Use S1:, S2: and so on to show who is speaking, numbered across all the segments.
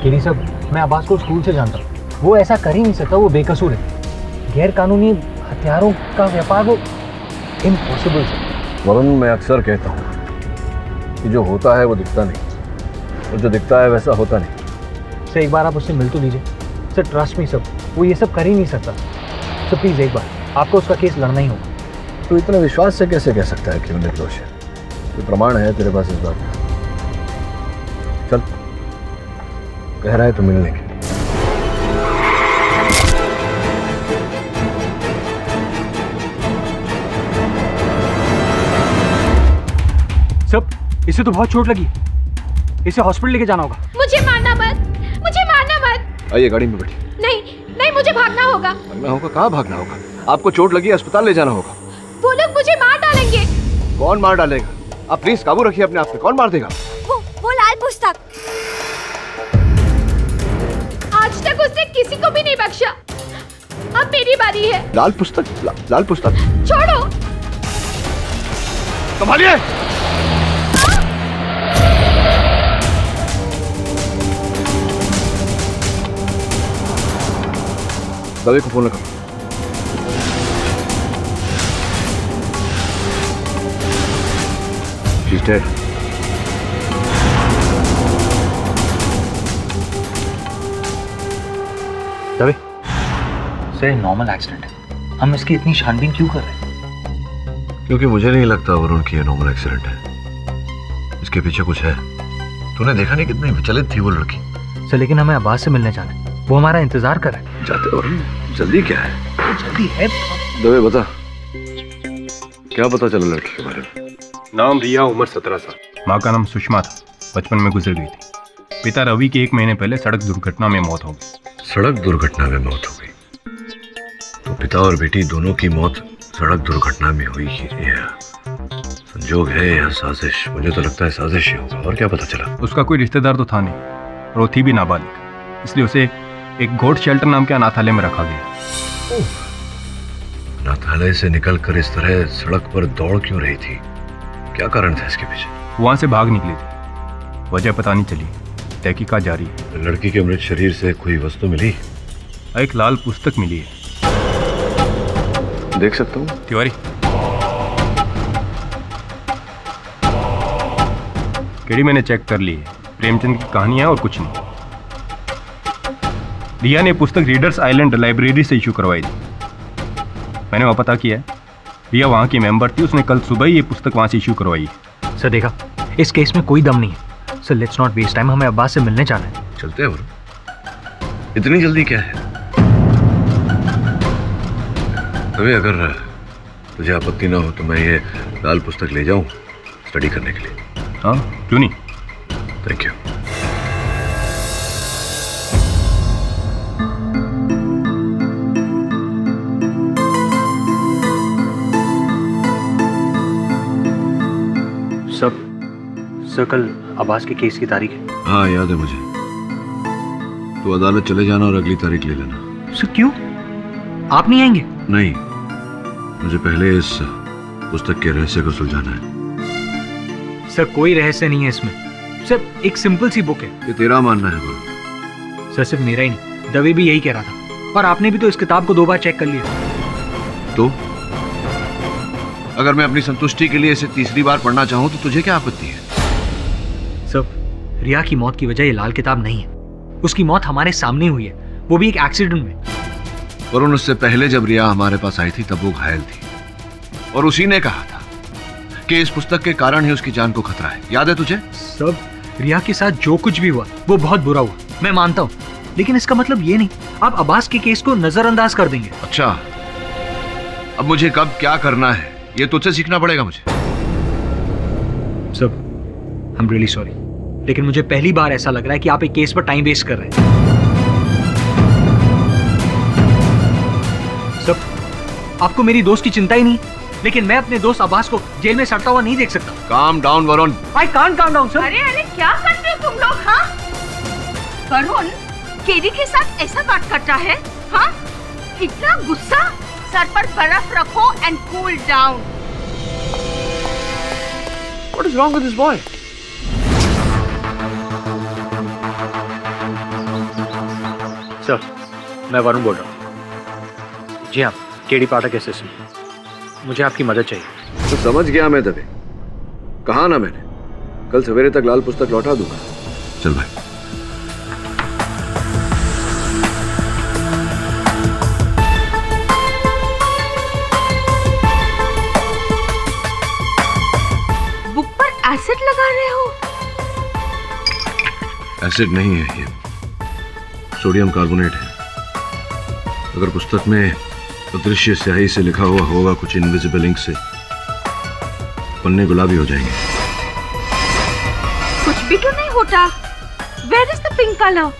S1: KD साहब, मैं अब्बास को स्कूल से जानता हूँ, वो ऐसा कर ही नहीं सकता, वो बेकसूर है। गैर कानूनी हथियारों का व्यापार वो इम्पॉसिबल है।
S2: वरुण, मैं अक्सर कहता हूँ कि जो होता है वो दिखता नहीं, और जो दिखता है वैसा होता नहीं।
S1: सर एक बार आप उससे मिल तो लीजिए। सर ट्रस्ट मी सर, वो ये सब कर ही नहीं सकता। सर प्लीज़ एक बार, आपको उसका केस लड़ना ही होगा।
S2: तो इतने विश्वास से कैसे कह सकता है कि वो निर्दोष है? कोई प्रमाण है तेरे पास इस बात का? चल, कह रहा है तो मिल लेंगे।
S1: सब, इसे तो बहुत चोट लगी, इसे हॉस्पिटल लेके जाना होगा।
S3: मुझे मारना मत, मुझे मारना मत।
S2: आइए गाड़ी में बैठिए।
S3: नहीं नहीं, मुझे भागना होगा।
S2: भागना होगा? कहाँ भागना होगा? आपको चोट लगी, अस्पताल ले जाना होगा।
S3: वो लोग मुझे मार डालेंगे।
S2: कौन मार डालेगा? आप प्लीज काबू रखिए अपने आप पे। कौन मार देगा?
S3: वो लाल पुस्तक। आज तक उसने किसी को भी नहीं बख्शा। अब मेरी बारी है।
S2: लाल पुस्तक? लाल पुस्तक?
S3: छोड़ो।
S2: संभालिए। दवे को फोन लगा। She's dead.
S1: Dave, sir normal accident है, हम इसकी इतनी छानबीन क्यों कर रहे हैं?
S2: क्योंकि मुझे नहीं लगता वरुण कि ये नॉर्मल एक्सीडेंट है। इसके पीछे कुछ है। तूने देखा नहीं कितनी विचलित थी वो लड़की?
S1: सर लेकिन हमें अब्बास से मिलने जाना है, वो हमारा इंतजार कर रहा है।
S2: जाते वरुण, जल्दी क्या है?
S1: जल्दी है।
S2: दवे बता, क्या पता चला लड़की के बारे में?
S4: नाम रिया, उम्र 17 साल। माँ का नाम सुषमा था, बचपन में गुजर गई थी। पिता रवि की 1 महीने पहले सड़क दुर्घटना में मौत हो गई।
S2: सड़क दुर्घटना में मौत हो गई? तो पिता और बेटी दोनों की मौत सड़क दुर्घटना में हुई ही है। संजोग है या साजिश? मुझे तो लगता है साजिश ही होगा। और क्या पता चला?
S4: उसका कोई रिश्तेदार तो था नहीं, और वो थी भी नाबालिग, इसलिए उसे एक गोट शेल्टर नाम के अनाथालय में रखा गया।
S2: अनाथालय से निकलकर इस तरह सड़क पर दौड़ क्यों रही थी? क्या कारण था इसके पीछे?
S4: वहां से भाग निकली थी, वजह पता नहीं चली, तहकीकात जारी है।
S2: लड़की के मृत शरीर से कोई वस्तु मिली?
S4: एक लाल पुस्तक मिली है।
S2: देख सकता हूँ?
S4: तिवारी, केडी मैंने चेक कर ली है, प्रेमचंद की कहानी है और कुछ नहीं। रिया ने पुस्तक रीडर्स आइलैंड लाइब्रेरी से इशू करवाई थी। मैंने वहाँ पता किया है, रिया वहाँ की मेंबर थी, उसने कल सुबह ही ये पुस्तक वहाँ से इशू करवाई है।
S1: सर देखा, इस केस में कोई दम नहीं है। Sir let's not waste time, हमें अब्बास से मिलने जाना है।
S2: चलते हैं वरुण, इतनी जल्दी क्या है? अभी अगर तुझे आपत्ति ना हो तो मैं ये लाल पुस्तक ले जाऊं स्टडी करने के लिए।
S4: हाँ क्यों नहीं।
S2: Thank you.
S1: सर कल अब्बास के केस की तारीख है।
S2: हाँ याद है मुझे। तो अदालत चले जाना और अगली तारीख ले लेना।
S1: सर क्यों, आप नहीं आएंगे?
S2: नहीं, मुझे पहले इस पुस्तक के रहस्य को सुलझाना है।
S1: सर कोई रहस्य नहीं है इसमें, सिर्फ एक सिंपल सी बुक है।
S2: ये तेरा मानना है वरुण?
S1: सर सिर्फ मेरा ही नहीं, दवे भी यही कह रहा था, और आपने भी तो इस किताब को 2 बार चेक कर लिया।
S2: तो अगर मैं अपनी संतुष्टि के लिए इसे तीसरी बार पढ़ना चाहूं तो तुझे क्या आपत्ति है?
S1: सर रिया की मौत की वजह ये लाल किताब नहीं है, उसकी मौत हमारे सामने हुई है, वो भी एक एक्सीडेंट में।
S2: वरुण, उससे पहले जब रिया हमारे पास आई थी तब वो घायल थी, और उसी ने कहा था कि इस पुस्तक के कारण ही उसकी जान को खतरा है। याद है तुझे?
S1: सब रिया के साथ जो कुछ भी हुआ वो बहुत बुरा हुआ, मैं मानता हूँ, लेकिन इसका मतलब ये नहीं आप अब्बास के केस को नजरअंदाज कर देंगे।
S2: अच्छा, अब मुझे कब क्या करना है ये तुझसे सीखना पड़ेगा मुझे।
S1: सब आई एम रियली सॉरी, लेकिन मुझे पहली बार ऐसा लग रहा है कि आप एक केस पर टाइम वेस्ट कर रहे हैं। सब आपको मेरी दोस्त की चिंता ही नहीं, लेकिन मैं अपने दोस्त अब्बास को जेल में सड़ता हुआ नहीं देख सकता।
S2: Calm down Varun.
S1: I can't calm down sir.
S3: अरे अरे क्या करते हो तुम लोग? हाँ वरुण, केडी के साथ ऐसा बात करता है? हाँ इतना गुस्सा? सर पर बर्फ रखो and cool down.
S2: What is wrong with this boy?
S1: Sir, मैं वरुण बोल रहा हूँ। जी हाँ, केडी पाठक एसएससी। मुझे आपकी मदद चाहिए।
S2: तो समझ गया मैं तभी। कहा ना मैंने, कल सवेरे तक लाल पुस्तक लौटा दूंगा। चल भाई।
S3: बुक पर एसिड लगा रहे हो?
S2: एसिड नहीं है ये, सोडियम कार्बोनेट है। अगर पुस्तक में अदृश्य स्याही से लिखा हुआ होगा कुछ इनविजिबल इंक से, पन्ने गुलाबी हो जाएंगे।
S3: कुछ भी क्यों नहीं होता? Where is the pink color?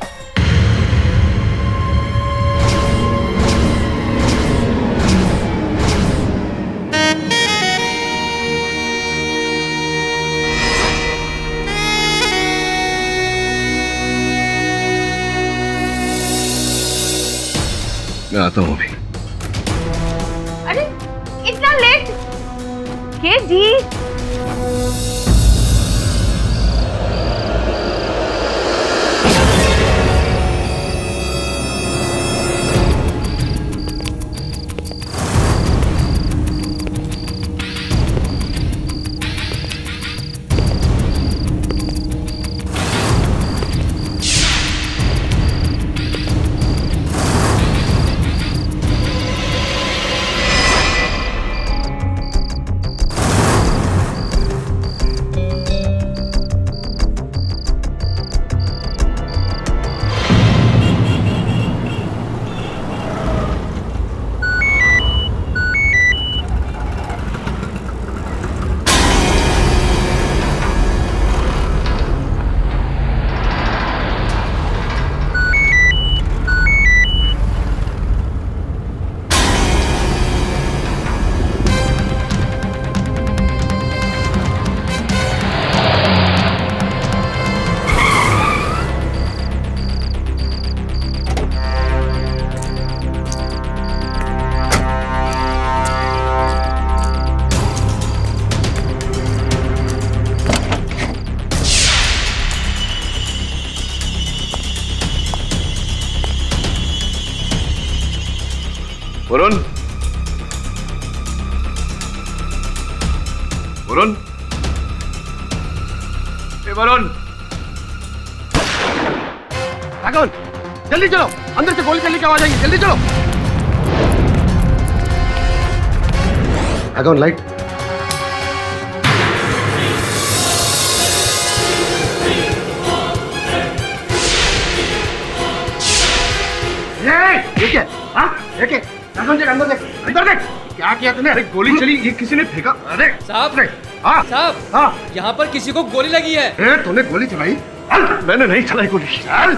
S2: मैं आता हूँ अभी।
S3: अरे इतना लेट? केडी,
S2: वरुण, वरुण, ए वरुण,
S5: राघवन, जल्दी चलो, अंदर से गोली चलने की आवाज आई है, जल्दी चलो। राघवन, लाइट। ये क्या? हाँ? ये क्या? राघवन देख, अंदर देख, अंदर देख। क्या किया तूने? अरे गोली चली, ये किसी ने फेंका। अरे
S6: साहब,
S5: हाँ
S6: साहब,
S5: हाँ,
S6: यहाँ पर किसी को गोली लगी है।
S5: तूने गोली चलाई?
S2: मैंने नहीं चलाई गोली।
S5: चल।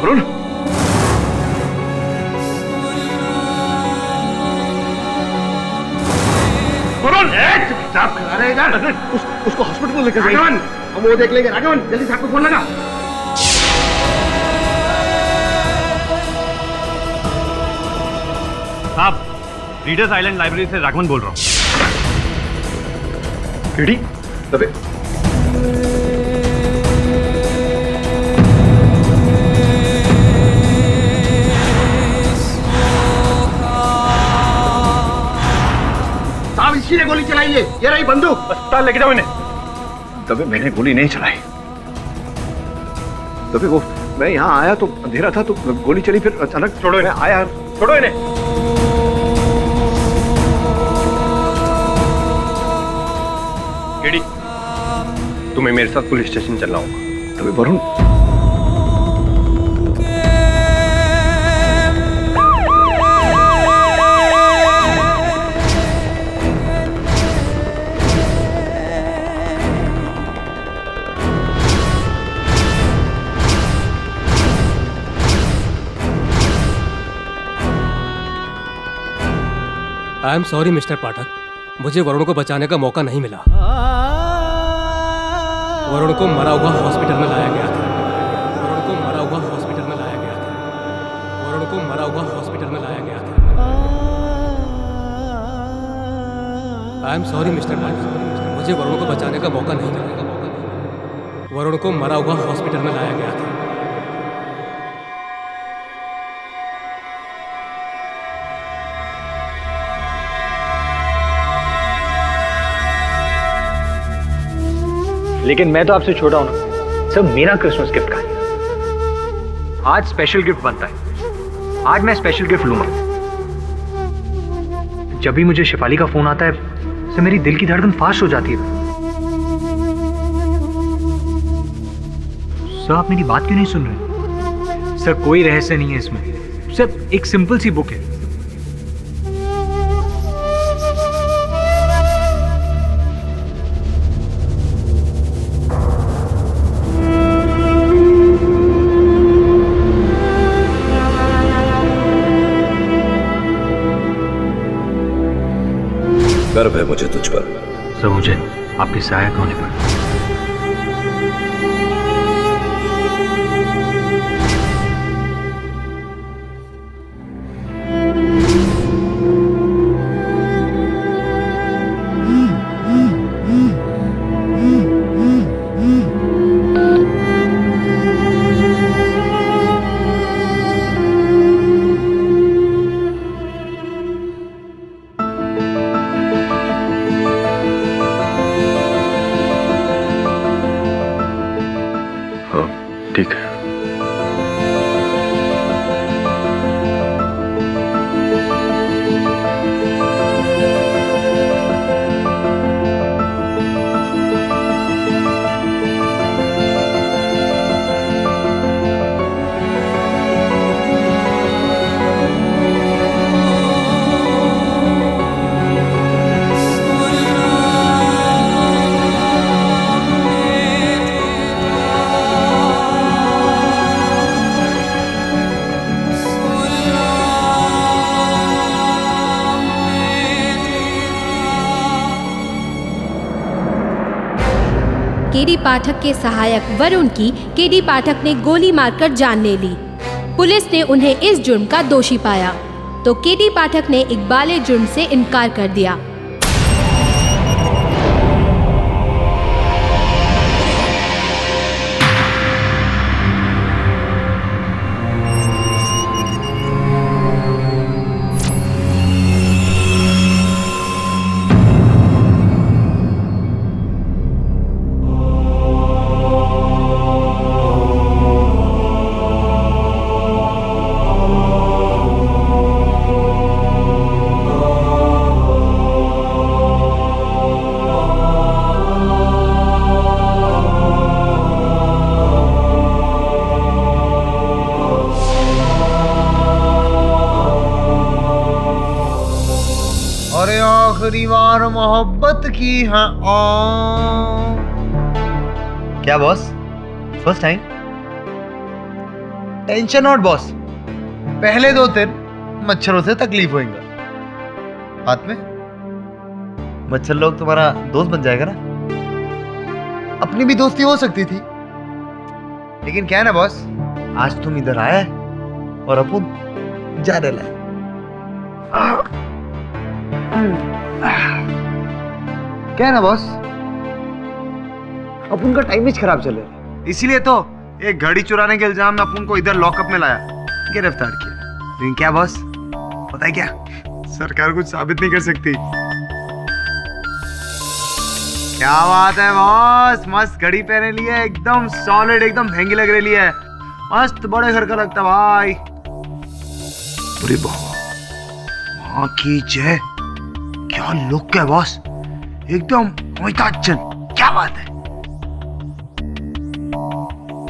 S2: वरुण,
S5: वरुण, चुपचाप खड़ा रहे इधर।
S2: उसको हॉस्पिटल लेकर जाइए।
S5: राघवन, हम वो देख लेंगे। राघवन, जल्दी साहब को फोन लगा।
S1: साहब, रीडर्स आइलैंड लाइब्रेरी से राघवन बोल रहा हूँ।
S2: केडी, अबे
S5: साहब, इसी ने गोली चलाई है। ये रही बंदूक।
S1: अस्पताल लेके जाओ इन्हें।
S2: तभी मैंने गोली नहीं चलाई। तभी वो मैं यहाँ आया तो अंधेरा था, तो गोली चली, फिर अचानक
S1: छोड़ो इन्हें।
S2: आया।
S1: छोड़ो इन्हें।
S4: केडी, तुम्हें मेरे साथ पुलिस स्टेशन चलना होगा।
S2: तभी Varun,
S6: I am sorry mister Pathak, मुझे वरुण को बचाने का मौका नहीं मिला। वरुण को मरा हुआ हॉस्पिटल में लाया गया था। वरुण को मरा हुआ हॉस्पिटल में लाया गया था। वरुण को मरा हुआ हॉस्पिटल में लाया गया था। आई एम सॉरी मिस्टर पाठक, मुझे वरुण को बचाने का मौका नहीं मिला। वरुण को मरा हुआ हॉस्पिटल में लाया गया था।
S1: लेकिन मैं तो आपसे छोटा हूं ना सर। मेरा क्रिसमस गिफ्ट कहां है? आज स्पेशल गिफ्ट बनता है। आज मैं स्पेशल गिफ्ट लूंगा। जब भी मुझे शिफाली का फोन आता है सर मेरी दिल की धड़कन फास्ट हो जाती है। सर आप मेरी बात क्यों नहीं सुन रहे? सर कोई रहस्य नहीं है इसमें। सर एक सिंपल सी बुक है।
S2: गर्व है मुझे तुझ पर।
S1: सर मुझे आपके सहायक होने पर।
S2: ठीक है।
S7: केडी पाठक के सहायक वरुण की केडी पाठक ने गोली मारकर जान ले ली। पुलिस ने उन्हें इस जुर्म का दोषी पाया तो केडी पाठक ने इकबाल जुर्म से इनकार कर दिया।
S5: अरे आखिरी बार मोहब्बत की है। क्या boss? First time? Tension not boss. पहले 2 दिन मच्छरों से तकलीफ होएगा। हाथ में मच्छर लोग तुम्हारा दोस्त बन जाएगा ना। अपनी भी दोस्ती हो सकती थी लेकिन क्या है ना बॉस, आज तुम इधर आया है और अपन जा रहे हैं। क्या है ना बॉस, अपन का टाइम खराब चल रहा है, इसीलिए तो एक घड़ी चुराने के इल्जाम में अपन को इधर लॉकअप में लाया, गिरफ्तार किया। लेकिन क्या बॉस, पता है क्या, सरकार कुछ साबित नहीं कर सकती। क्या बात है बॉस, मस्त घड़ी पहने लिए, एकदम सॉलिड, एकदम महंगी लग रही है, मस्त बड़े घर का लगता भाई। अरे माँ की जय, क्या लुक है बॉस, एकदम अमिताभ बच्चन, क्या बात है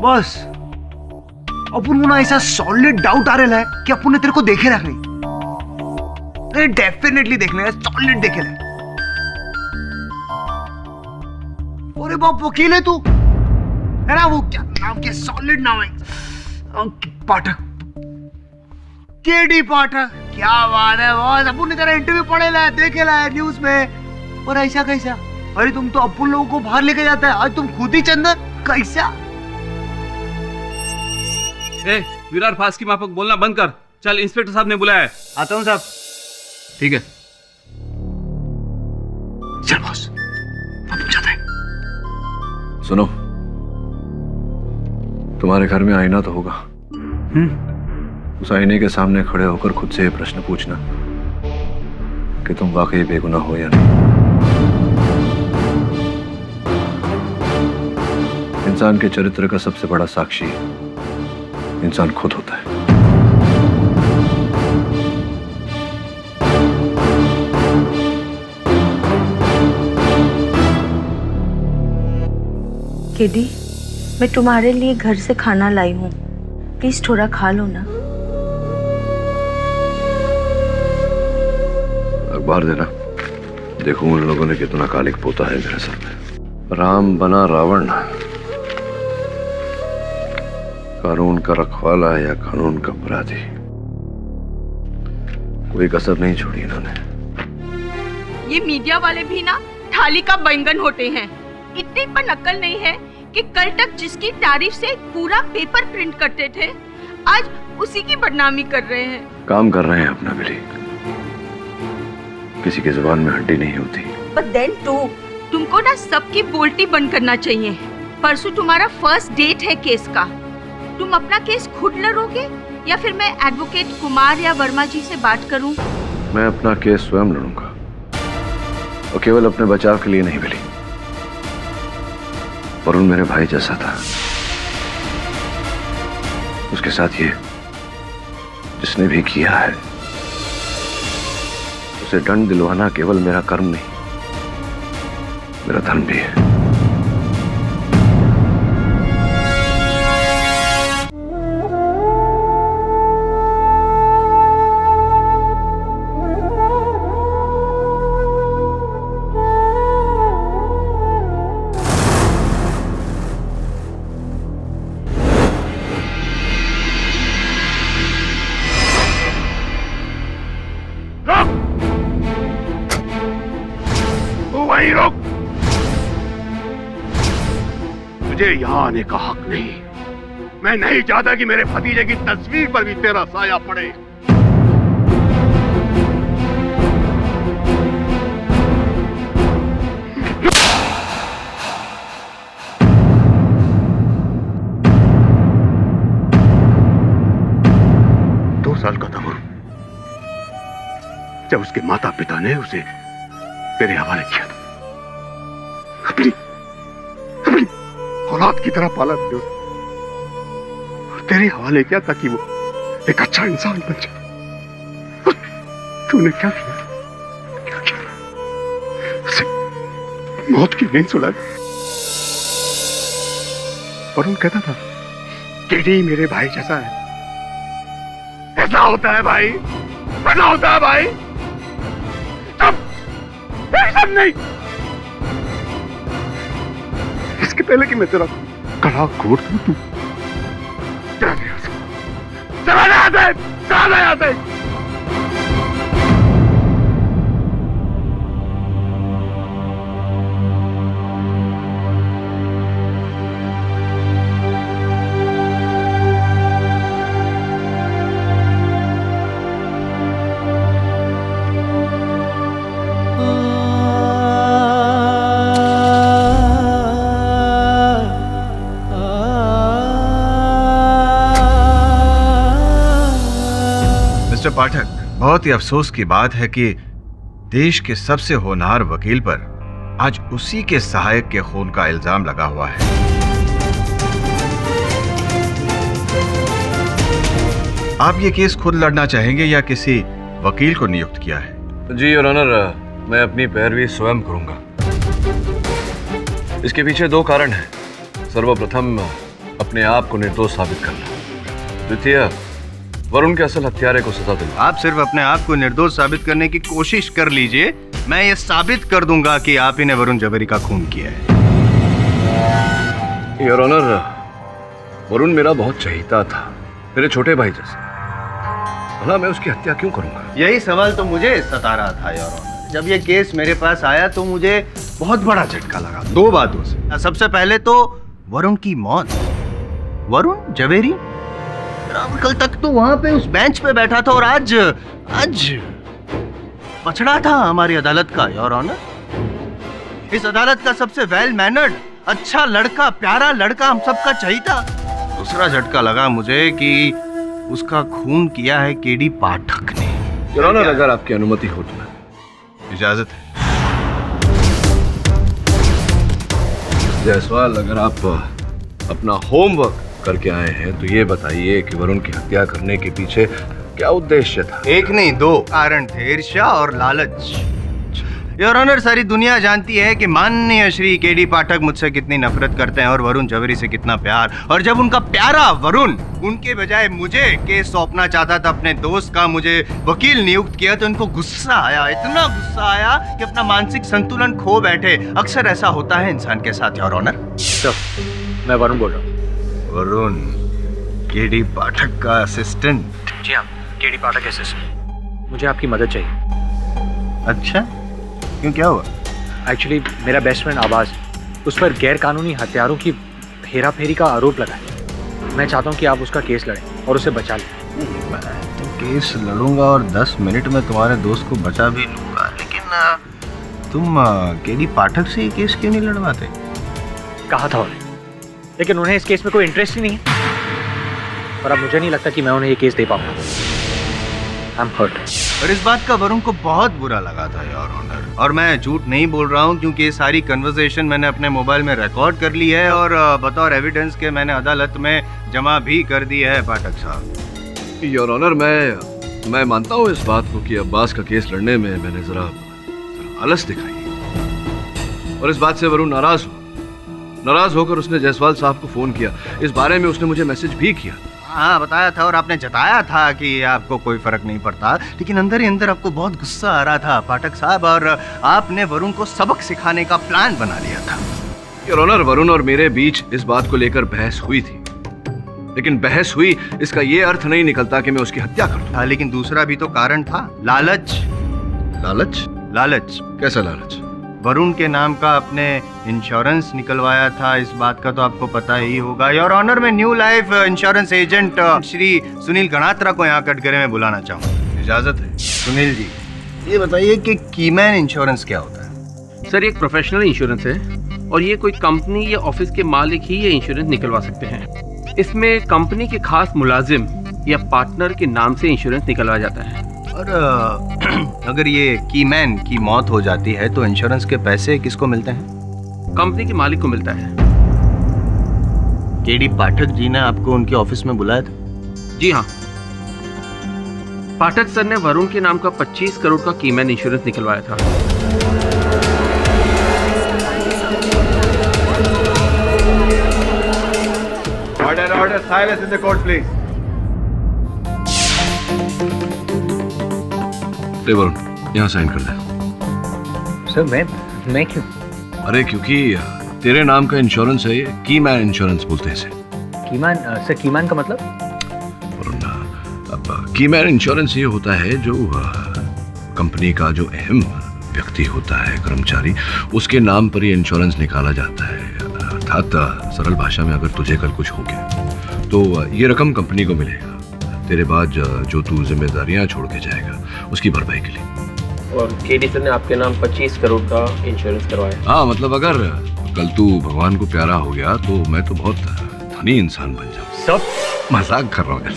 S5: बॉस। अपन को ना ऐसा सॉलिड डाउट आ रहा है कि अपन ने तेरे को देखे रख नहीं, डेफिनेटली देख ले, सॉलिड देखे ले। अरे बाप, वकील है तू, है ना? वो क्या नाम के सॉलिड नाम है, पाठक, केडी पाठक। क्या बात है बॉस, अपन ने तेरा इंटरव्यू पढ़े ला, देखे ला न्यूज में, और ऐसा कैसा? अरे तुम तो अपन लोगों को बाहर लेके जाता है, आज तुम खुद ही चंदन, कैसा?
S8: ए, विरार फास की माफक बोलना बंद कर, चल इंस्पेक्टर साहब ने बुलाया है।
S5: आता हूँ साहब।
S8: ठीक है,
S5: चल बॉस, अपन जाते हैं।
S2: सुनो, तुम्हारे घर में आईना तो होगा। उस आईने के सामने खड़े होकर खुद से ये प्रश्न पूछना कि तुम वाकई बेगुनाह हो या नहीं। इंसान के चरित्र का सबसे बड़ा साक्षी इंसान खुद होता है।
S3: किडी, मैं तुम्हारे लिए घर से खाना लाई हूँ, प्लीज थोड़ा खा लो ना।
S2: अखबार देना, देखूं उन लोगों ने कितना कालिक पोता है मेरे सर पे। राम बना रावण, कानून का रखवाला या कानून का अपराधी, कोई कसर नहीं छोड़ी इन्होंने।
S3: ये मीडिया वाले भी ना थाली का बैंगन होते हैं। इतनी पर अक्ल नहीं है कि कल तक जिसकी तारीफ से पूरा पेपर प्रिंट करते थे, आज उसी की बदनामी कर रहे हैं।
S2: काम कर रहे हैं अपना बिली, किसी की जुबान में हड्डी नहीं होती।
S3: But then too, तुमको ना सबकी बोलती बंद करना चाहिए। परसों तुम्हारा फर्स्ट डेट है केस का। तुम अपना केस खुद लड़ोगे या फिर मैं एडवोकेट कुमार या वर्मा जी से बात करूं?
S2: मैं अपना केस स्वयं लड़ूंगा, और केवल अपने बचाव के लिए नहीं बिली। वरुण मेरे भाई जैसा था, उसके साथ ये जिसने भी किया है, उसे दंड दिलवाना केवल मेरा कर्म नहीं, मेरा धर्म भी है।
S5: वहीं रुक, तुझे यहाँ आने का हक नहीं। मैं नहीं चाहता कि मेरे भतीजे की तस्वीर पर भी तेरा साया पड़े। दो साल का था वो जब उसके माता पिता ने उसे तेरे हवाले किया था। अपनी औलाद की तरह पाला था और तेरे हवाले किया ताकि वो एक अच्छा इंसान बन जाए। तूने क्या किया? क्या किया? उसे मौत की नींद सुला दी। वरुण कहता था केडी मेरे भाई जैसा है। ऐसा होता है भाई, ऐसा होता है भाई। सब नहीं, इसके पहले कि मैं तेरा गला घोट दूं, तू चला गया से, चला गया से, चला गया से।
S9: मिस्टर पाठक, बहुत ही अफसोस की बात है कि देश के सबसे होनहार वकील पर आज उसी के सहायक के खून का इल्जाम लगा हुआ है। आप ये केस खुद लड़ना चाहेंगे या किसी वकील को नियुक्त किया है?
S2: जी योर ऑनर, मैं अपनी पैरवी स्वयं करूंगा। इसके पीछे दो कारण हैं। सर्वप्रथम अपने आप को निर्दोष साबित करना, द्वितीय वरुण के असल हत्यारे को सजा देना।
S9: आप सिर्फ अपने आप को निर्दोष साबित करने की कोशिश कर लीजिए, मैं ये साबित कर दूंगा कि आप ही ने वरुण जवेरी का खून किया है।
S2: योर ऑनर, वरुण मेरा बहुत चहीता था, मेरे छोटे भाई जैसा। भला मैं उसकी हत्या क्यों करूंगा?
S10: यही सवाल तो मुझे सता रहा था योर ऑनर। जब ये केस मेरे पास आया तो मुझे बहुत बड़ा झटका लगा दो बातों से। सबसे पहले तो वरुण की मौत। वरुण जवेरी कल तक तो वहां पे उस बेंच पे बैठा था और आज पछड़ा था हमारी अदालत का योर ऑनर। इस अदालत का सबसे वेल मैनर्ड, अच्छा लड़का, प्यारा लड़का, हम सबका चहीता दूसरा झटका लगा मुझे कि उसका खून किया है केडी पाठक ने।
S2: योर ऑनर, अगर आपकी अनुमति हो तो
S9: इजाजत है।
S2: जायसवाल, अगर आप अपना होमवर्क करके आए हैं तो ये बताइए कि वरुण की हत्या करने के पीछे क्या उद्देश्य था?
S10: एक नहीं, दो कारण थे, ईर्ष्या और लालच। योर ऑनर, सारी दुनिया जानती है कि माननीय श्री केडी पाठक मुझसे कितनी नफरत करते हैं और वरुण जवेरी से कितना प्यार। और जब उनका प्यारा वरुण उनके बजाय मुझे केस सौंपना चाहता था, अपने दोस्त का मुझे वकील नियुक्त किया, तो उनको गुस्सा आया, इतना गुस्सा आया कि अपना मानसिक संतुलन खो बैठे। अक्सर ऐसा होता है इंसान के साथ योर ऑनर।
S1: सर, मैं वरुण बोल रहा हूँ।
S10: वरुण केडी पाठक का असिस्टेंट?
S1: जी हाँ, केडी पाठक असिस्टेंट। मुझे आपकी मदद चाहिए।
S10: अच्छा, क्यों, क्या हुआ?
S1: एक्चुअली मेरा बेस्ट फ्रेंड आवाज, उस पर गैर कानूनी हथियारों की हेरा फेरी का आरोप लगा है। मैं चाहता हूँ कि आप उसका केस लड़ें और उसे बचा लें।
S10: मैं तो केस लड़ूंगा और 10 मिनट में तुम्हारे दोस्त को बचा भी लूंगा, लेकिन तुम केडी पाठक से ये केस क्यों नहीं लड़वाते?
S1: कहा था उन्हें, लेकिन उन्हें इस केस में कोई इंटरेस्ट ही नहीं है। और अब मुझे नहीं लगता कि मैं उन्हें ये केस दे पाऊंगा। I am hurt.
S10: और इस बात का वरुण को बहुत बुरा लगा था योर ऑनर। और मैं झूठ नहीं बोल रहा हूँ, क्योंकि ये सारी कन्वर्सेशन मैंने अपने मोबाइल में रिकॉर्ड कर ली है और बतौर एविडेंस के मैंने अदालत में जमा भी कर दी है पाठक साहब।
S2: योर ऑनर, मैं मानता हूँ इस बात को कि अब्बास का केस लड़ने में मैंने जरा आलस दिखाई, और इस बात से वरुण नाराज होकर उसने जायसवाल साहब को फोन किया। इस बारे में उसने मुझे मैसेज भी किया।
S10: हाँ, बताया था और आपने जताया था कि आपको कोई फर्क नहीं पड़ता, लेकिन अंदर ही अंदर आपको बहुत गुस्सा आ रहा था पाठक साहब, और आपने वरुण को सबक सिखाने का प्लान बना लिया था।
S2: योर ऑनर, वरुण और मेरे बीच इस बात को लेकर बहस हुई थी, लेकिन बहस हुई इसका ये अर्थ नहीं निकलता कि मैं उसकी हत्या कर दूं।
S10: लेकिन दूसरा भी तो कारण था, लालच। लालच?
S2: कैसा लालच?
S10: वरुण के नाम का अपने इंश्योरेंस निकलवाया था, इस बात का तो आपको पता ही होगा। योर ऑनर, मैं new life insurance agent Shri Sunil Ganatra को यहाँ कटघरे में बुलाना चाहूँ।
S2: इजाजत है?
S10: सुनील जी, ये बताइए कि कीमैन इंश्योरेंस क्या होता है?
S8: सर, ये एक प्रोफेशनल इंश्योरेंस है और ये कोई कंपनी या ऑफिस के मालिक ही ये इंश्योरेंस निकलवा सकते हैं। इसमें कंपनी के खास मुलाजिम या पार्टनर के नाम से इंश्योरेंस निकलवाया जाता है।
S10: और अगर ये कीमैन की मौत हो जाती है तो इंश्योरेंस के पैसे किसको मिलते हैं?
S8: कंपनी के मालिक को मिलता है।
S10: केडी पाठक जी ने आपको उनके ऑफिस में बुलाया था?
S8: जी हाँ, पाठक सर ने वरुण के नाम का 25 करोड़ का कीमैन इंश्योरेंस निकलवाया था।
S10: Order, silence in the court please.
S2: Varun, यहाँ साइन कर दे।
S1: सर, मैं क्यों?
S2: अरे क्योंकि तेरे नाम का इंश्योरेंस है, ये कीमैन इंश्योरेंस बोलते हैं इसे।
S1: कीमैन? सर, कीमैन का मतलब?
S2: वरुण, अब कीमैन इंश्योरेंस ये होता है जो कंपनी का जो अहम व्यक्ति होता है, कर्मचारी, उसके नाम पर ये इंश्योरेंस निकाला जाता है। अर्थात सरल भाषा में अगर तुझे कल कुछ हो गया तो ये रकम कंपनी को मिलेगा तेरे बाद जो तू जिम्मेदारियां छोड़ के जाएगा उसकी भरपाई के लिए।
S8: और केडी सर ने आपके नाम 25 करोड़ का इंश्योरेंस करवाया।
S2: हाँ, मतलब अगर कल तू भगवान को प्यारा हो गया तो मैं तो बहुत धनी इंसान बन जाऊँ।
S1: सब
S2: मजाक कर रहा हूँ यार।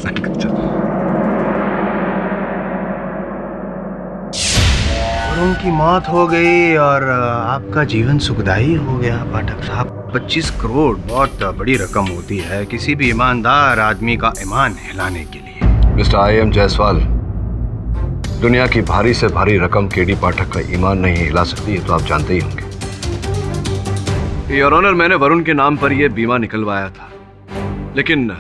S10: उनकी मौत हो गई और आपका जीवन सुखदायी हो गया पाठक साहब। 25 करोड़ बहुत बड़ी रकम होती है किसी भी ईमानदार आदमी का ईमान हिलाने के लिए।
S2: मिस्टर आई.एम. जायसवाल, दुनिया की भारी से भारी रकम केडी पाठक का ईमान नहीं हिला सकती, ये तो आप जानते ही होंगे। योर ऑनर, मैंने वरुण के नाम पर यह बीमा निकलवाया था, लेकिन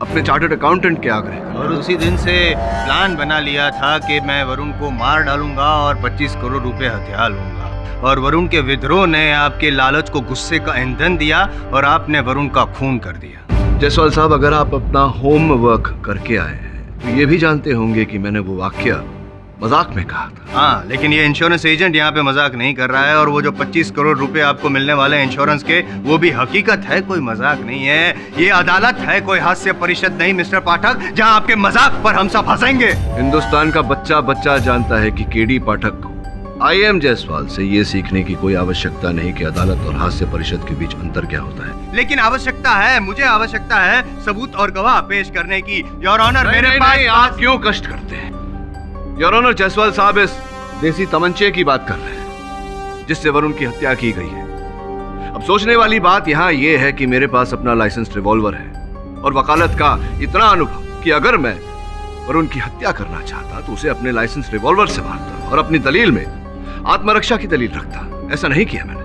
S2: अपने चार्टर्ड अकाउंटेंट के आग्रह
S10: और उसी दिन से प्लान बना लिया था कि मैं वरुण को मार डालूंगा और 25 करोड़ रुपए हथिया लूंगा। और वरुण के विद्रोह ने आपके लालच को गुस्से का ईंधन दिया और आपने वरुण का खून कर दिया।
S2: जायसवाल साहब, अगर आप अपना होमवर्क करके आए हैं तो ये भी जानते होंगे कि मैंने वो वाक्य मजाक में कहा था।
S10: हाँ, लेकिन ये इंश्योरेंस एजेंट यहाँ पे मजाक नहीं कर रहा है और वो जो 25 करोड़ रुपए आपको मिलने वाले हैं इंश्योरेंस के, वो भी हकीकत है, कोई मजाक नहीं है। ये अदालत है, कोई हास्य परिषद नहीं मिस्टर पाठक, जहाँ आपके मजाक पर हम सब हंसेंगे।
S2: हिंदुस्तान का बच्चा बच्चा जानता है कि केडी पाठक IM जायसवाल से ये सीखने की कोई आवश्यकता नहीं कि अदालत और हास्य परिषद के बीच अंतर क्या होता है।
S10: लेकिन आवश्यकता है, मुझे आवश्यकता है सबूत और गवाह पेश करने की। योर ऑनर, मेरे पास
S2: आप क्यों कष्ट करते हैं? योर ऑनर, जायसवाल साहब इस देसी तमंचे की बात कर रहे हैं जिससे वरुण की हत्या की गई है। अब सोचने वाली बात यहाँ ये है कि मेरे पास अपना लाइसेंस रिवॉल्वर है और वकालत का इतना अनुभव कि अगर मैं वरुण की हत्या करना चाहता तो उसे अपने लाइसेंस रिवॉल्वर से मारता और अपनी दलील में आत्मरक्षा की दलील रखता। ऐसा नहीं किया मैंने।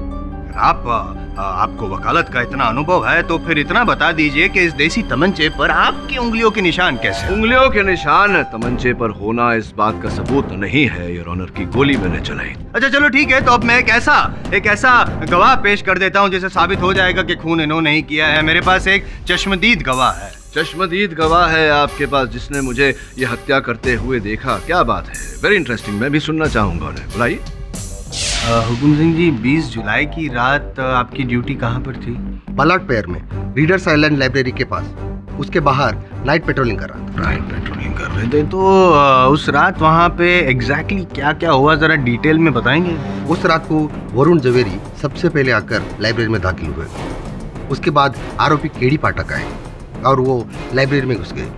S10: आपको वकालत का इतना अनुभव है तो फिर इतना बता दीजिए कि इस देसी तमंचे पर आपकी उंगलियों के निशान कैसे?
S2: उंगलियों के निशान तमंचे पर होना इस बात का सबूत नहीं है योर ऑनर की गोली मैंने चलाई।
S10: अच्छा चलो ठीक है, तो अब मैं एक ऐसा गवाह पेश कर देता हूँ जिससे साबित हो जाएगा कि खून इन्होंने नहीं किया है। मेरे पास एक चश्मदीद गवाह है।
S2: चश्मदीद गवाह है आपके पास जिसने मुझे ये हत्या करते हुए देखा? क्या बात है, वेरी इंटरेस्टिंग, मैं भी सुनना चाहूंगा। उन्हें बुलाइए।
S10: हुकुम सिंह जी, 20 जुलाई की रात आपकी ड्यूटी कहाँ पर थी?
S11: बलाट पेयर में, रीडर्स आइलैंड लाइब्रेरी के पास। उसके बाहर नाइट पेट्रोलिंग कर रहा था।
S10: नाइट पेट्रोलिंग कर रहे थे, तो उस रात वहाँ पे एग्जैक्टली क्या क्या हुआ, जरा डिटेल में बताएंगे?
S11: उस रात को वरुण जवेरी सबसे पहले आकर लाइब्रेरी में दाखिल हुए। उसके बाद आरोपी केडी पाठक आए और वो लाइब्रेरी में घुस गए।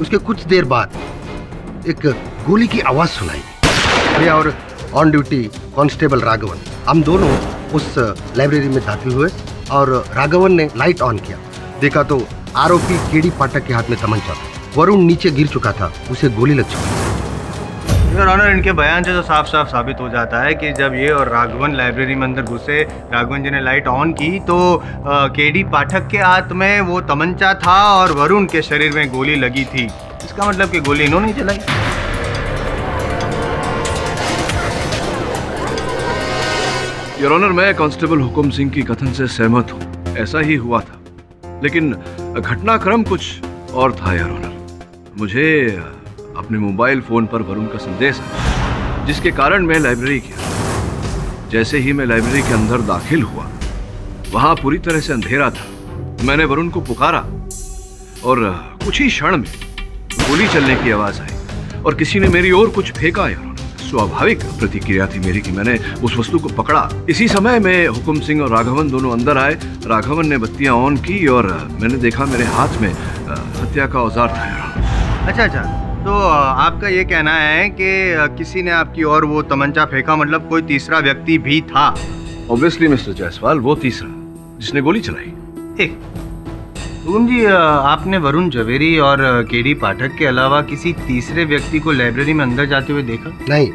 S11: उसके कुछ देर बाद एक गोली की आवाज़ सुनाई। मैं और ऑन ड्यूटी कांस्टेबल राघवन, हम दोनों उस लाइब्रेरी में दाखिल हुए और राघवन ने लाइट ऑन किया। देखा तो आरोपी केडी पाठक के हाथ में तमंचा था। वरुण नीचे गिर चुका था, उसे गोली लग चुकी थी।
S10: योर ऑनर, इनके बयान से तो साफ साफ साबित हो जाता है कि जब ये और राघवन लाइब्रेरी में अंदर घुसे, राघवन जी ने लाइट ऑन की तो केडी पाठक के हाथ में वो तमंचा था और वरुण के शरीर में गोली लगी थी। इसका मतलब कि गोली इन्होंने चलाई।
S2: योर ऑनर, मैं कांस्टेबल हुकुम सिंह की कथन से सहमत हूँ, ऐसा ही हुआ था। लेकिन घटनाक्रम कुछ और था योर ऑनर। मुझे अपने मोबाइल फोन पर वरुण का संदेश आया जिसके कारण मैं लाइब्रेरी गया। जैसे ही मैं लाइब्रेरी के अंदर दाखिल हुआ, वहां पूरी तरह से अंधेरा था। मैंने वरुण को पुकारा और कुछ ही क्षण में गोली चलने की आवाज आई और किसी ने मेरी ओर कुछ फेंका। योर ऑनर, स्वाभाविक प्रतिक्रिया थी मेरी कि मैंने उस वस्तु को पकड़ा। इसी समय में हुकुम सिंह और राघवन दोनों अंदर आए। राघवन ने बत्तियां ऑन की और मैंने देखा मेरे हाथ में हत्या का औजार था।
S10: अच्छा, तो आपका ये कहना है कि किसी ने आपकी ओर वो तमंचा फेंका, मतलब कोई तीसरा व्यक्ति भी था?
S2: ऑब्वियसली मिस्टर जायसवाल, वो तीसरा जिसने गोली चलाई।
S10: एक हुकुम जी, आपने वरुण जवेरी और केडी पाठक के अलावा किसी तीसरे व्यक्ति को लाइब्रेरी में अंदर जाते हुए देखा?
S11: नहीं,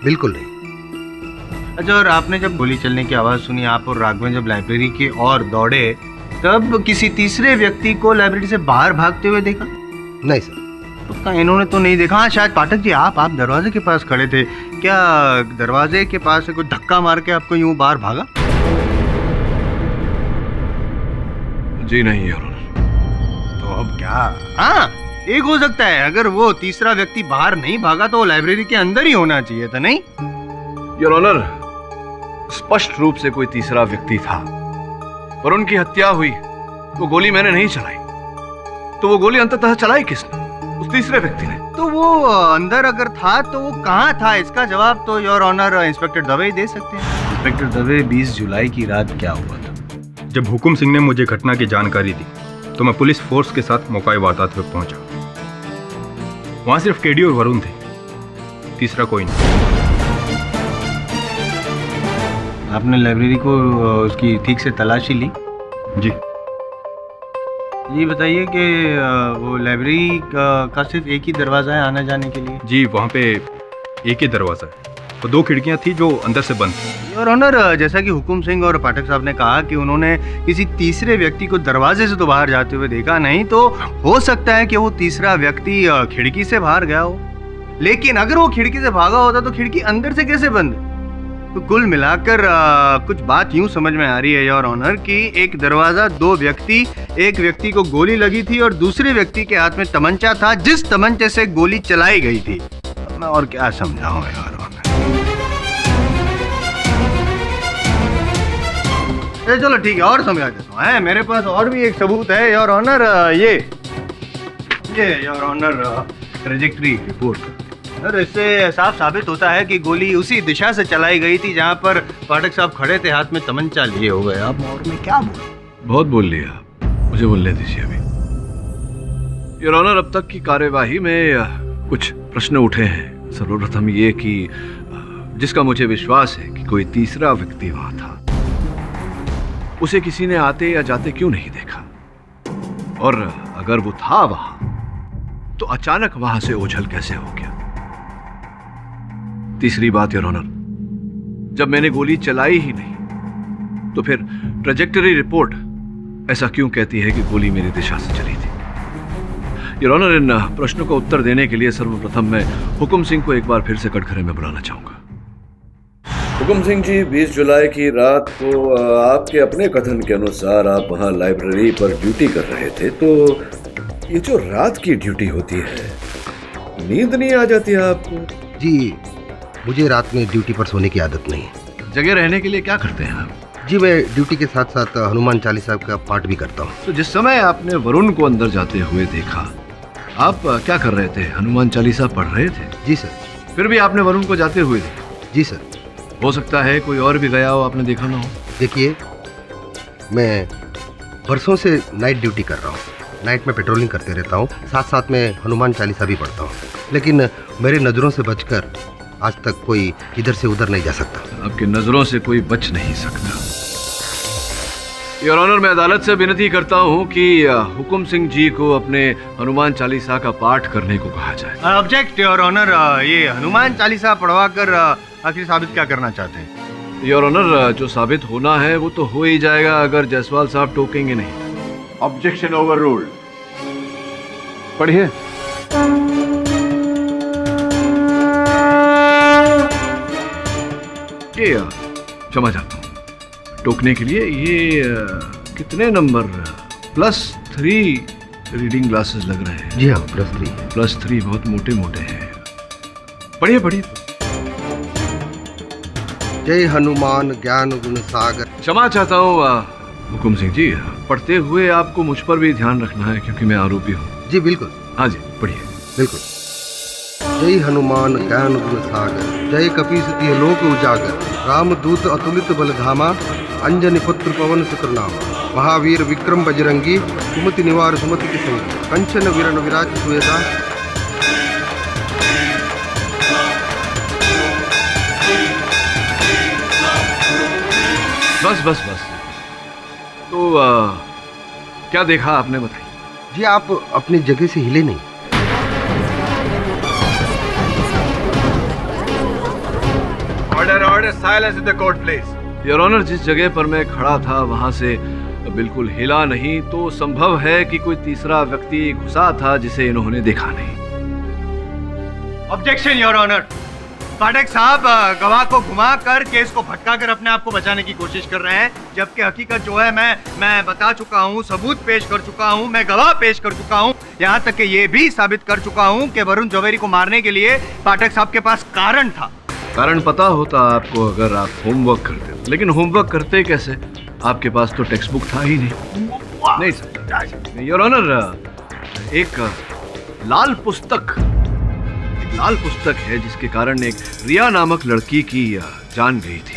S11: बिल्कुल नहीं।
S10: अच्छा, और आपने जब गोली चलने की आवाज़ सुनी, आप और राघवन जब लाइब्रेरी की ओर दौड़े, तब किसी तीसरे व्यक्ति को लाइब्रेरी से बाहर भागते हुए देखा?
S11: नहीं सर।
S10: तो इन्होंने तो नहीं देखा। हाँ, शायद पाठक जी आप दरवाजे के पास खड़े थे, क्या दरवाजे के पास से कोई धक्का मार के आपको यूं बाहर भागा?
S2: जी नहीं योर ऑनर।
S10: तो अब क्या? हाँ, एक हो सकता है, अगर वो तीसरा व्यक्ति बाहर नहीं भागा तो वो लाइब्रेरी के अंदर ही होना चाहिए था, नहीं?
S2: योर ऑनर, स्पष्ट रूप से कोई तीसरा व्यक्ति था। पर उनकी हत्या हुई, वो गोली मैंने नहीं चलाई। तो वो गोली अंततः चलाई किसने? उस तीसरे व्यक्ति ने।
S10: तो वो अंदर अगर था तो वो कहाँ था? इसका जवाब तो योर ऑनर इंस्पेक्टर दवे ही दे सकते हैं। इंस्पेक्टर दवे, 20 जुलाई की रात क्या हुआ था?
S4: जब हुकुम सिंह ने मुझे घटना की जानकारी दी तो मैं पुलिस फोर्स के साथ मौका वारदात पर पहुंचा। वहां सिर्फ केडी और वरुण थे, तीसरा कोई नहीं।
S10: आपने लाइब्रेरी को उसकी ठीक से तलाशी ली?
S4: जी।
S10: ये बताइए कि वो लाइब्रेरी का सिर्फ एक ही दरवाजा है आने जाने के लिए?
S4: जी, वहाँ पे एक ही दरवाजा है और 2 खिड़कियाँ थी जो अंदर से बंद थी।
S10: और ऑनर, जैसा कि हुकुम सिंह और पाठक साहब ने कहा कि उन्होंने किसी तीसरे व्यक्ति को दरवाजे से तो बाहर जाते हुए देखा नहीं, तो हो सकता है कि वो तीसरा व्यक्ति खिड़की से बाहर गया हो। लेकिन अगर वो खिड़की से भागा होता तो खिड़की अंदर से कैसे बंद? तो कुल मिलाकर कुछ बात यूं समझ में आ रही है योर ऑनर कि एक दरवाजा, 2 व्यक्ति, एक व्यक्ति को गोली लगी थी और दूसरे व्यक्ति के हाथ में तमंचा था जिस तमंचे से गोली चलाई गई थी। मैं और क्या समझाऊं योर ऑनर? चलो ठीक है, और समझा देता हूँ। मेरे पास और भी एक सबूत है योर ऑनर। ये your honour trajectory report. Honour, इससे साफ साबित होता है कि गोली उसी दिशा से चलाई गई थी जहां पर पाठक साहब खड़े थे, हाथ में तमंचा लिए हुए। आप और में क्या बोले?
S2: बहुत बोल लिया, मुझे बोलने दीजिए अभी। योर ऑनर, अब तक की कार्यवाही में कुछ प्रश्न उठे हैं। सर्वप्रथम ये कि जिसका मुझे विश्वास है कि कोई तीसरा व्यक्ति वहां था, उसे किसी ने आते या जाते क्यों नहीं देखा, और अगर वो था वहां तो अचानक वहां से ओझल कैसे हो गया। तीसरी बात योर ऑनर, जब मैंने गोली चलाई ही नहीं तो फिर ट्रेजेक्टरी रिपोर्ट ऐसा क्यों कहती है कि गोली मेरी दिशा से चली थी। योर ऑनर, इन प्रश्नों का उत्तर देने के लिए सर्वप्रथम मैं हुकुम सिंह को एक बार फिर से कटघरे में बुलाना चाहूंगा।
S12: हुकुम सिंह जी, 20 जुलाई की रात को आपके अपने कथन के अनुसार आप वहां लाइब्रेरी पर ड्यूटी कर रहे थे, तो ये जो रात की ड्यूटी होती है, नींद नहीं आ जाती है आपको?
S11: जी, मुझे रात में ड्यूटी पर सोने की आदत नहीं है।
S2: जगह रहने के लिए क्या करते हैं आप?
S11: जी, मैं ड्यूटी के साथ साथ हनुमान चालीसा का पाठ भी करता हूँ।
S2: तो जिस समय आपने वरुण को अंदर जाते हुए देखा, आप क्या कर रहे थे? हनुमान चालीसा पढ़ रहे थे?
S11: जी सर।
S2: फिर भी आपने वरुण को जाते हुए देखा?
S11: जी सर।
S2: हो सकता है कोई और भी गया हो, आपने देखा ना हो।
S11: देखिए, मैं बरसों से नाइट ड्यूटी कर रहा हूँ, नाइट में पेट्रोलिंग करते रहता हूँ, साथ साथ में हनुमान चालीसा भी पढ़ता हूँ, लेकिन मेरी नज़रों से बचकर आज तक कोई इधर से उधर नहीं जा सकता।
S2: आपकी नज़रों से कोई बच नहीं सकता। योर ऑनर, मैं अदालत से विनती करता हूं कि हुकुम सिंह जी को अपने हनुमान चालीसा का पाठ करने को कहा जाए।
S10: ऑब्जेक्ट योर ऑनर, ये हनुमान चालीसा पढ़वा कर आखिर साबित क्या करना चाहते हैं?
S2: योर ऑनर, जो साबित होना है वो तो हो ही जाएगा अगर जायसवाल साहब टोकेंगे नहीं।
S9: Objection over ruled.
S2: पढ़िए। ये क्षमा चाहता हूँ, टोकने के लिए ये कितने नंबर? +3 रीडिंग ग्लासेस लग रहे हैं।
S11: जी हाँ, +3।
S2: +3 बहुत मोटे मोटे हैं। पढ़िए पढ़िए।
S11: जय हनुमान ज्ञान गुण सागर।
S2: क्षमा चाहता हूँ हुकुम सिंह जी, पढ़ते हुए आपको मुझ पर भी ध्यान रखना है क्योंकि मैं आरोपी हूँ।
S11: जी बिल्कुल।
S2: हाँ जी, पढ़िए।
S11: बिल्कुल। जय हनुमान ज्ञान गुण सागर, जय कपीस तिह लोक उजागर, रामदूत अतुलित बलधामा, अंजनी पुत्र पवन सुतनाम, महावीर विक्रम बजरंगी, सुमति निवार सुमति के संगी, कंचन विरण विराज सुवेदा।
S2: बस बस बस। तो क्या देखा आपने, बताइए।
S11: जी, आप अपनी जगह से हिले नहीं।
S9: Order order, silence in the court please.
S2: Your honour, जिस जगह पर मैं खड़ा था वहां से बिल्कुल हिला नहीं, तो संभव है कि कोई तीसरा व्यक्ति घुसा था जिसे इन्होंने देखा नहीं।
S10: ऑब्जेक्शन योर ऑनर, पाठक साहब गवाह को घुमाकर केस को भटकाकर अपने आप को बचाने की कोशिश कर रहे हैं, जबकि हकीकत जो है मैं बता चुका हूं, सबूत पेश कर चुका हूं, मैं गवाह पेश कर चुका हूं, यहां तक कि ये भी साबित कर चुका हूं कि वरुण जवेरी को मारने के लिए पाठक साहब के पास कारण था।
S2: कारण पता होता आपको अगर आप होमवर्क करते, लेकिन होमवर्क करते कैसे? आपके पास तो टेक्स्ट बुक था ही नहीं सर। योर ऑनर, एक लाल पुस्तक है जिसके कारण एक रिया नामक लड़की की जान गई थी।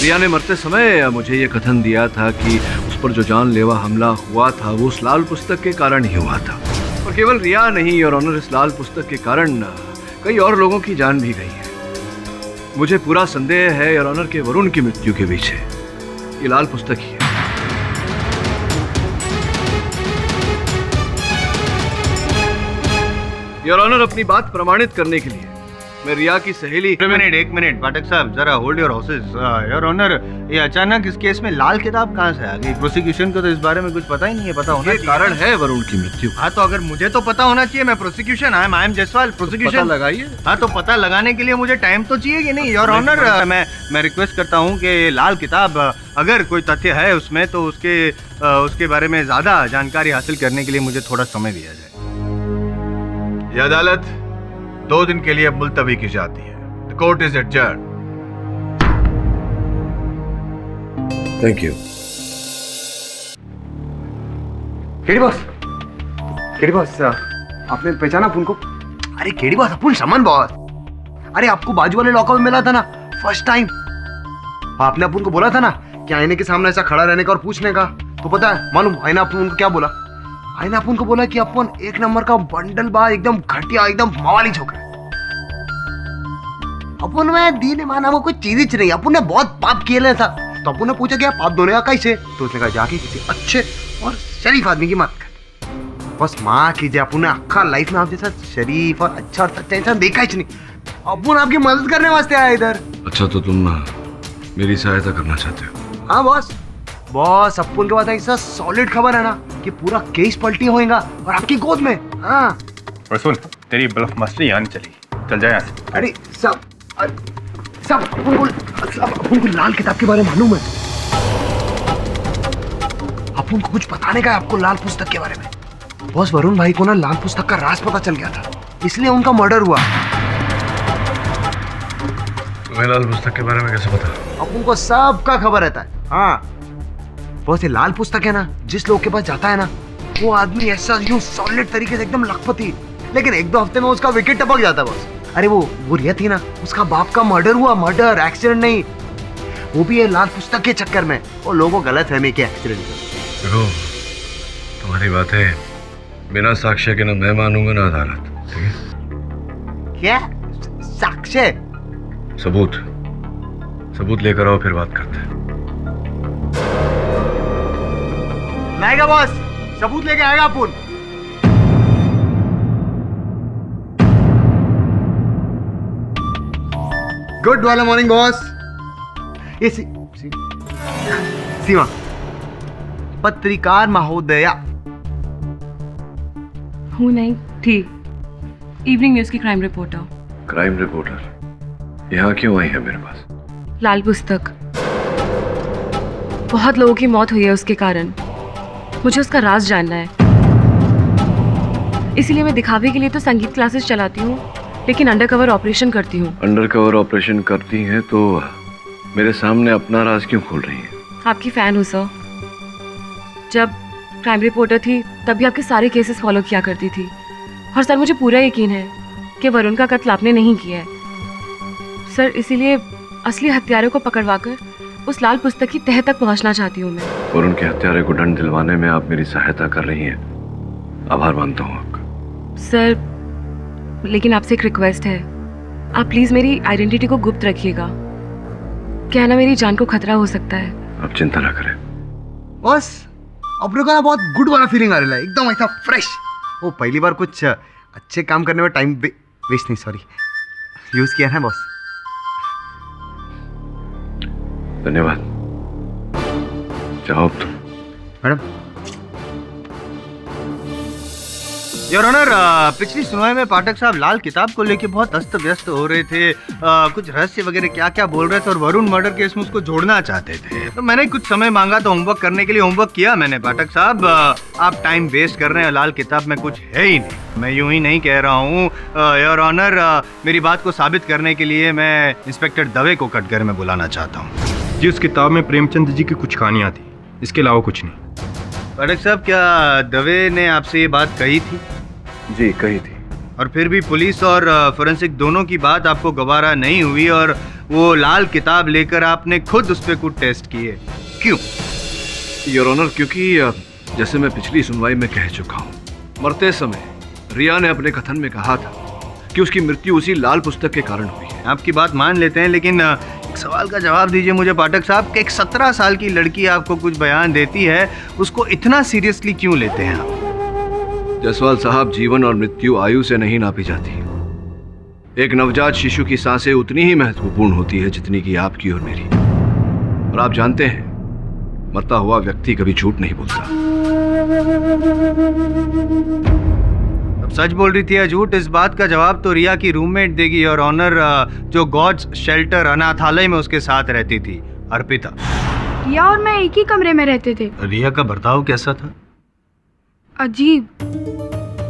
S2: रिया ने मरते समय मुझे ये कथन दिया था कि उस पर जो जानलेवा हमला हुआ था वो उस लाल पुस्तक के कारण ही हुआ था। और केवल रिया नहीं योर ऑनर, इस लाल पुस्तक के कारण कई और लोगों की जान भी गई है। मुझे पूरा संदेह है योर ऑनर के वरुण की मृत्यु के पीछे ये लाल पुस्तक ही है। योर ऑनर, अपनी बात प्रमाणित करने के लिए मैं रिया की सहेली।
S10: एक मिनट पाठक साहब, जरा hold your horses. Your honour, ये अचानक इस केस में लाल किताब कहाँ से आ गई? प्रोसिक्यूशन को तो इस बारे में कुछ पता ही नहीं है। पता होना चाहिए।
S2: कारण है वरुण की मृत्यु।
S10: हाँ, तो अगर मुझे तो पता होना चाहिए, मैं prosecution I am Jaiswal, prosecution.
S2: पता लगाइए।
S10: हाँ, तो पता लगाने के लिए मुझे टाइम तो चाहिए कि नहीं? योर ऑनर, मैं रिक्वेस्ट करता हूँ कि लाल किताब अगर कोई तथ्य है उसमें तो उसके बारे में ज्यादा जानकारी हासिल करने के लिए मुझे थोड़ा समय दिया जाए।
S9: यह अदालत 2 दिन के लिए अब मुलतवी की जाती है। The court is adjourn.
S12: Thank you.
S1: KD boss,
S5: आपने पहचाना अपुन को? अरे केडी बॉस, अपुन समन बॉस। अरे आपको बाजू वाले लॉकअप में मिला था ना फर्स्ट टाइम। आपने अपुन को बोला था ना कि आईने के सामने ऐसा खड़ा रहने का और पूछने का। तो पता है मालूम आईना अपुन को क्या बोला? आईना अपुन को बोला कि अपन एक नंबर का बंडल बा, एकदम घटिया, एकदम मवाली छोकरा। अपन में दीन ईमान नामक कोई चीज नहीं। अपन ने बहुत पाप किए था। तो अपन ने पूछा क्या पाप धोने का कैसे? तो उसने कहा जाके किसी अच्छे और शरीफ आदमी की मदद कर। बस माँ कीजिए, अपन ने अक्खा लाइफ में आपके साथ शरीफ और अच्छा और सच्चा इंसान देखा ही नहीं। अपन आपकी मदद करने वास्ते आया इधर।
S2: अच्छा, तो तुम मेरी सहायता करना चाहते हो?
S5: हाँ बॉस। बॉस अपन के पास ऐसा सॉलिड खबर है ना कि पूरा केस पलटी होएगा और आपकी गोद में। हाँ
S4: और सुन, तेरी ब्लफ मस्ती यहाँ नहीं चलेगी, चल जाए यहाँ से।
S5: अरे सब अपन को लाल किताब के बारे में मालूम है। अपन को कुछ बताने का है आपको लाल पुस्तक के बारे में। बॉस वरुण भाई को ना लाल पुस्तक का राज पता चल गया था, इसलिए उनका मर्डर हुआ।
S2: तुम्हें लाल पुस्तक के बारे में कैसे पता?
S5: अपन को सबका खबर रहता है। हाँ बॉस, ये लाल पुस्तक है ना, जिस लोग के पास जाता है ना वो आदमी ऐसा यूं सॉलिड तरीके से एकदम लखपति, लेकिन एक दो हफ्ते में उसका विकेट टपक जाता है बॉस। अरे वो रिया थी ना, उसका बाप का मर्डर हुआ। मर्डर, एक्सीडेंट नहीं, वो भी ये लाल पुस्तक के चक्कर में। वो लोगों गलत फहमी के एक्सीडेंट।
S2: देखो, तुम्हारी बातें बिना साक्ष्य के ना मैं मानूंगा ना अदालत, ठीक है?
S5: क्या साक्ष्य?
S2: सबूत लेकर आओ, फिर बात करते हैं।
S5: लाएगा बॉस, सबूत लेके आएगा अपन। गुड वाला मॉर्निंग बॉस। ये सीमा पत्रकार महोदया।
S13: हूँ नहीं थी, इवनिंग न्यूज की क्राइम रिपोर्टर।
S2: क्राइम रिपोर्टर यहाँ क्यों आई है मेरे पास?
S13: लाल पुस्तक, बहुत लोगों की मौत हुई है उसके कारण। मुझे उसका राज जानना है, इसीलिए मैं दिखावे के लिए तो संगीत क्लासेस चलाती हूँ, लेकिन अंडरकवर ऑपरेशन करती हूँ।
S2: अंडरकवर ऑपरेशन करती हैं तो मेरे सामने अपना राज क्यों खोल रही हैं?
S13: आपकी फैन हूँ सर। जब क्राइम रिपोर्टर थी तब भी आपके सारे केसेस फॉलो किया करती थी। और सर मुझे पूरा यकीन है कि वरुण का कत्ल आपने नहीं किया है सर, इसीलिए असली हत्यारे को पकड़वाकर उस लाल पुस्तक की तह तक पहुंचना चाहती हूँ मैं।
S2: वरुण के हत्यारे को दंड दिलवाने में आप मेरी सहायता कर रही हैं, आभार मानता हूँ आपका।
S13: सर लेकिन आपसे एक रिक्वेस्ट है, आप प्लीज मेरी आइडेंटिटी को गुप्त रखिएगा। क्या ना मेरी जान को खतरा हो सकता है।
S2: आप चिंता ना करें
S5: बस। अपने को ना बहुत गुड वाला फीलिंग आ रहा है, एकदम ऐसा फ्रेश। वो पहली बार कुछ अच्छे काम करने में टाइम वेस्ट नहीं, सॉरी, यूज किया है बॉस।
S2: धन्यवाद। जाओ तुम।
S5: मैडम।
S10: योर ऑनर, पिछली सुनवाई में पाठक साहब लाल किताब को लेके बहुत अस्त व्यस्त हो रहे थे। कुछ रहस्य वगैरह क्या क्या बोल रहे थे और वरुण मर्डर केस में उसको जोड़ना चाहते थे। तो मैंने कुछ समय मांगा तो होमवर्क करने के लिए होमवर्क किया मैंने। पाठक साहब आप टाइम वेस्ट कर रहे हैं, लाल किताब में कुछ है ही नहीं। मैं यूं ही नहीं कह रहा हूँ योर ऑनर, मेरी बात को साबित करने के लिए मैं इंस्पेक्टर दवे को कटघरे में बुलाना चाहता हूँ।
S4: जी, उस किताब में प्रेमचंद जी की कुछ कहानियाँ थी, इसके अलावा कुछ नहीं।
S10: पाठक साहब, क्या दवे ने आपसे ये बात कही थी?
S2: जी कही थी।
S10: और फिर भी पुलिस और फोरेंसिक दोनों की बात आपको गवारा नहीं हुई और वो लाल किताब लेकर आपने खुद उस पर कुछ टेस्ट किए, क्यों?
S2: योर ऑनर, क्योंकि जैसे मैं पिछली सुनवाई में कह चुका हूँ, मरते समय रिया ने अपने कथन में कहा था कि उसकी मृत्यु उसी लाल पुस्तक के कारण हुई है।
S10: आपकी बात मान लेते हैं, लेकिन एक सवाल का जवाब दीजिए मुझे पाठक साहब कि एक 17 साल की लड़की आपको कुछ बयान देती है, उसको इतना सीरियसली क्यों लेते हैं आप?
S2: जायसवाल साहब, जीवन और मृत्यु आयु से नहीं नापी जाती। एक नवजात शिशु की सांसें उतनी ही महत्वपूर्ण होती है जितनी कि आपकी और मेरी। और आप जानते हैं, मरता हुआ व्यक्ति कभी झूठ नहीं बोलता।
S10: अब सच बोल रही थी या झूठ, इस बात का जवाब तो रिया की रूममेट देगी और ऑनर, जो गॉड्स शेल्टर अनाथालय में उसके साथ रहती थी, अर्पिता।
S14: रिया और मैं एक ही कमरे में रहते थे।
S10: रिया का बर्ताव कैसा था?
S14: अजीब,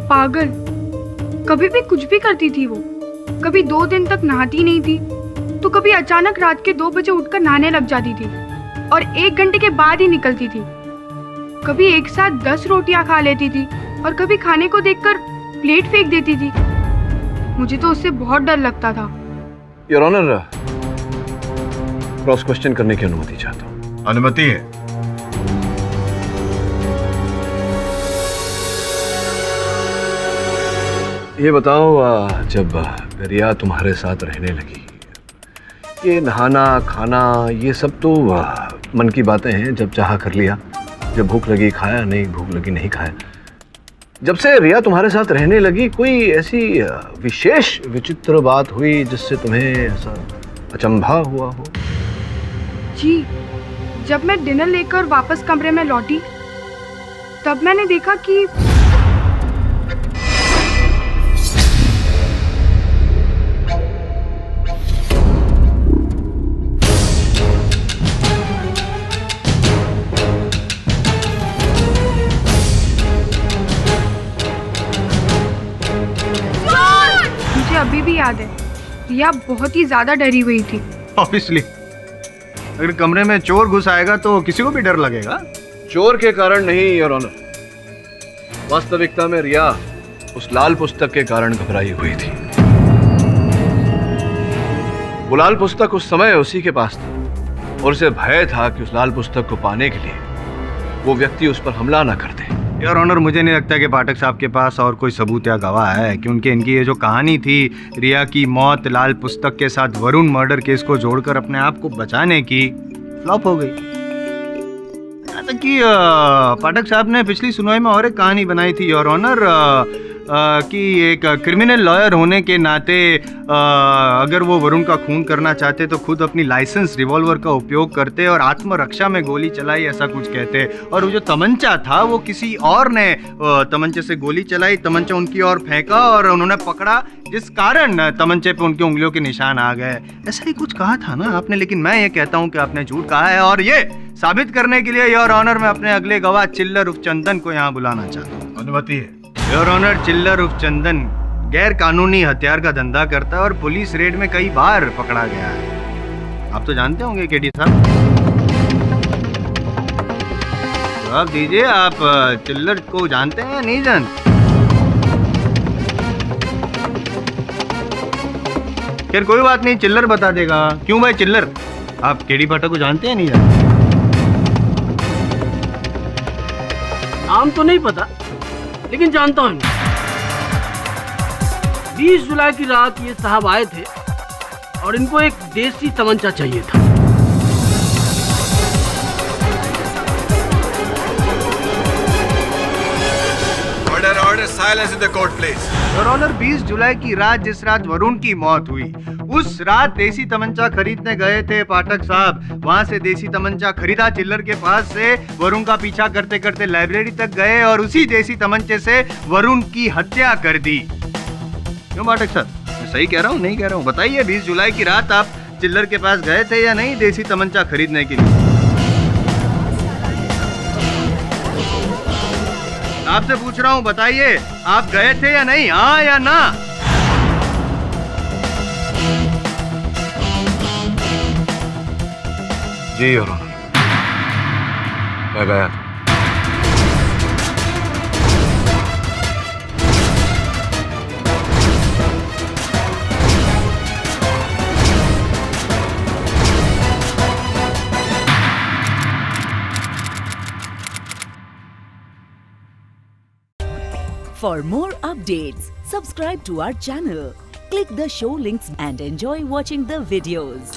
S14: पागल, कभी भी कुछ भी करती थी वो। कभी 2 दिन तक नहाती नहीं थी, तो कभी अचानक रात के 2 बजे उठकर नहाने लग जाती थी और 1 घंटे के बाद ही निकलती थी। कभी एक साथ 10 रोटियां खा लेती थी और कभी खाने को देखकर प्लेट फेंक देती थी। मुझे तो उससे बहुत डर लगता था।
S2: योर ऑनर, क्रॉस क्वेश्चन करने की अनुमति चाहता हूँ।
S9: अनुमति है।
S2: ये बताओ, जब रिया तुम्हारे साथ रहने लगी, ये नहाना खाना ये सब तो मन की बातें हैं, जब चाहा कर लिया, जब भूख लगी खाया, नहीं भूख लगी नहीं खाया। जब से रिया तुम्हारे साथ रहने लगी, कोई ऐसी विशेष विचित्र बात हुई जिससे तुम्हें ऐसा अचंभा हुआ हो?
S14: जी, जब मैं डिनर लेकर वापस कमरे में लौटी, तब मैंने देखा कि मुझे अभी भी याद है, रिया बहुत ही ज्यादा डरी हुई थी।
S10: ऑब्वियसली, अगर कमरे में चोर घुस आएगा तो किसी को भी डर लगेगा।
S2: चोर के कारण नहीं योर ऑनर, वास्तविकता में रिया उस लाल पुस्तक के कारण घबराई हुई थी। वो लाल पुस्तक उस समय उसी के पास था और उसे भय था कि उस लाल पुस्तक को पाने के लिए वो व्यक्ति उस पर हमला ना कर दे।
S10: योर ऑनर, मुझे नहीं लगता कि पाठक साहब के पास और कोई सबूत या गवाह है, क्योंकि इनकी ये जो कहानी थी रिया की मौत लाल पुस्तक के साथ वरुण मर्डर केस को जोड़कर अपने आप को बचाने की, फ्लॉप हो गई। यहाँ तक कि पाठक साहब ने पिछली सुनवाई में और एक कहानी बनाई थी योर ऑनर, कि एक क्रिमिनल लॉयर होने के नाते अगर वो वरुण का खून करना चाहते तो खुद अपनी लाइसेंस रिवॉल्वर का उपयोग करते और आत्मरक्षा में गोली चलाई, ऐसा कुछ कहते। और वो जो तमंचा था वो किसी और ने तमंचे से गोली चलाई, तमंचा उनकी ओर फेंका और उन्होंने पकड़ा, जिस कारण तमंचे पे उनकी उंगलियों के निशान आ गए। ऐसा ही कुछ कहा था ना आपने, लेकिन मैं ये कहता हूँ कि आपने झूठ कहा है। और ये साबित करने के लिए योर ऑनर मैं अपने अगले गवाह चिल्लर उर्फ चंदन को यहाँ बुलाना चाहता हूँ।
S9: अनुमति है।
S10: योर ऑनर, चिल्लर उर्फ चंदन गैर कानूनी हथियार का धंधा करता है और पुलिस रेड में कई बार पकड़ा गया है। आप तो जानते होंगे केडी साहब। जवाब दीजिए, आप चिल्लर को जानते हैं या नहीं जानते? खैर कोई बात नहीं, चिल्लर बता देगा। क्यों भाई चिल्लर, आप केडी पाठक को जानते हैं नहीं जानते?
S8: नाम तो नहीं पता, लेकिन जानता हूँ। 20 जुलाई की रात ये साहब आए थे और इनको एक देसी तमंचा चाहिए था।
S9: Order order, silence in the court please.
S10: Your honour, 20 जुलाई की रात, जिस रात वरुण की मौत हुई, उस रात देसी तमंचा खरीदने गए थे पाठक साहब। वहां से देसी तमंचा खरीदा चिल्लर के पास से, वरुण का पीछा करते करते लाइब्रेरी तक गए और उसी देसी तमंचे से वरुण की हत्या कर दी। क्यों पाठक साहब, मैं सही कह रहा हूँ नहीं कह रहा हूँ? बताइए, 20 जुलाई की रात आप चिल्लर के पास गए थे या नहीं देसी तमंचा खरीदने के लिए? आपसे पूछ रहा हूँ, बताइए, आप गए थे या नहीं, हाँ या ना?
S2: जी योर ऑनर, मैं गया था।
S15: For more updates, subscribe to our channel, click the show links and enjoy watching the videos.